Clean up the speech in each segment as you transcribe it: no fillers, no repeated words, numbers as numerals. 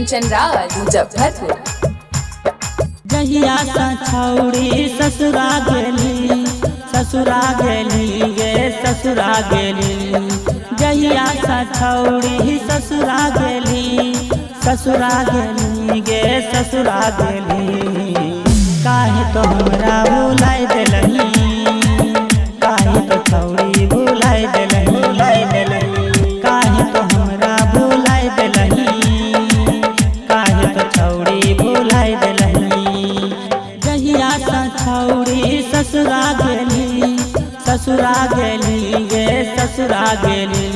कंचन राज मुजफ्फरपुर। जहिया सा छौड़ी ससुरा गेली, ससुरा गेली गे ससुरा गेली। जहिया सा छौड़ी ससुरा गेली, ससुरा गेली गे ससुरा गेली। काहे तो हमरा भुलाइ देलही, काहे तो छौड़ी भुलाइ देलही, भुलाइ देलही। काहे तो हमरा भुलाइ देलही, काहे तो छौड़ी भुलाइ देलही। जहिया सा छौड़ी ससुरा गेली, ससुरा गेली गे ससुरा गेली।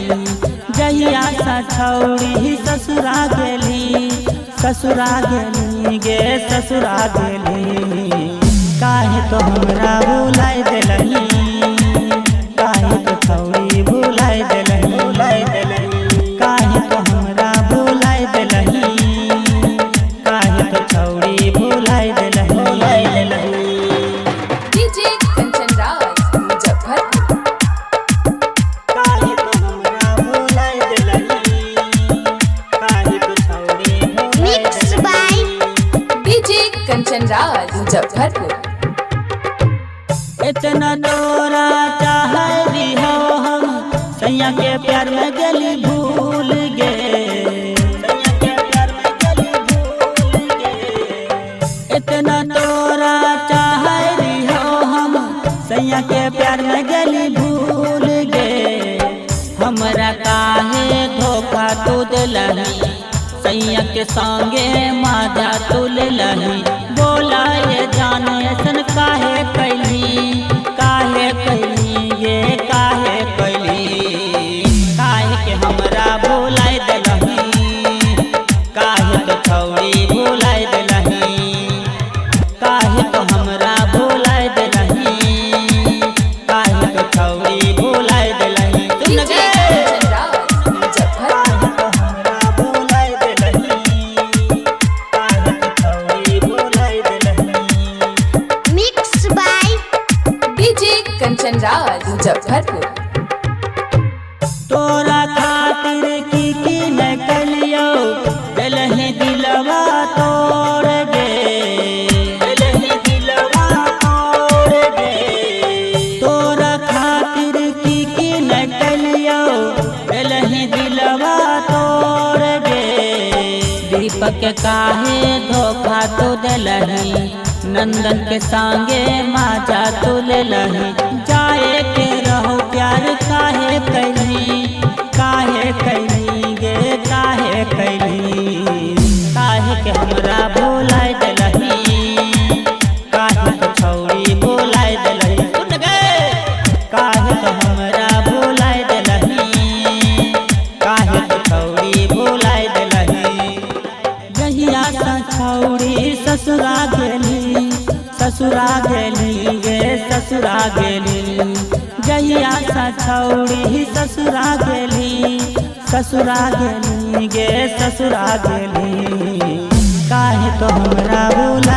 जहिया सा छौड़ी ससुरा गेली, ससुरा गेली गे ससुरा गेली। काहे तो हमरा भुलाइ देलही, काहे तो छौड़ी भुलाइ देलही, भुलाइ देलही। काहे तो हमरा भुलाइ देलही, काहे तो छौड़ी भुलाइ देलही, भुलाइ देलही। डीजे कंचन राज मुजफ्फरपुर। काहे तो हमरा भुलाइ देलही, काहे तो छौड़ी भुलाइ देलही। डीजे कंचन राज मुजफ्फरपुर। इतना तोरा चाहली हो हम, सैया के प्यार में गली भूल गे, सैया के प्यार में गली भूल गे। इतना तोरा चाहली हो हम, सैया के प्यार में गली भूल गे। हमरा काहे धोखा तू दिलही, सैया के संगे माजा तू लेलही। बोला ये जाने सन काहे कैली, काहे कैली ये काहे कैली। काहे के हमरा भुलाइ देलही, काहे तो छौड़ी भुलाइ देलही। काहे तो हमरा भुलाइ देलही, काहे तो छौड़ी भुलाइ देलही। सुन डीजे गे कंचन राज मुजफ्फरपुर। काहे तो हमरा भुलाइ देलही, काहे तो छौड़ी भुलाइ देलही। डीजे कंचन राज मुजफ्फरपुर। तोरा खातिर की न कलियो, दिलही दिलवा तोड़ गे, दिलही दिलवा तोड़ गे। तोरा खातिर की न कलियो, दिलही दिलवा तोड़ गे। दीपक काहे धोखा तू दिलही, नंदन के संगे माजा तू लेलही। जाए के रहो प्यार काहे कैली, काहे कैली गे काहे कैली। काहे के हमरा भुलाइ देलही, काहे तो छौड़ी भुलाइ देलही। सुन गे काहे तो हमरा भुलाइ देलही, काहे तो छौड़ी भुलाइ देलही। जहिया सा छौड़ी ससुरा गेली, ससुरा गेली गे ससुरा गेली। जहिया सा छौड़ी ससुरा गेली, ससुरा गेली गे ससुरा गेली। काहे तो हमरा भुला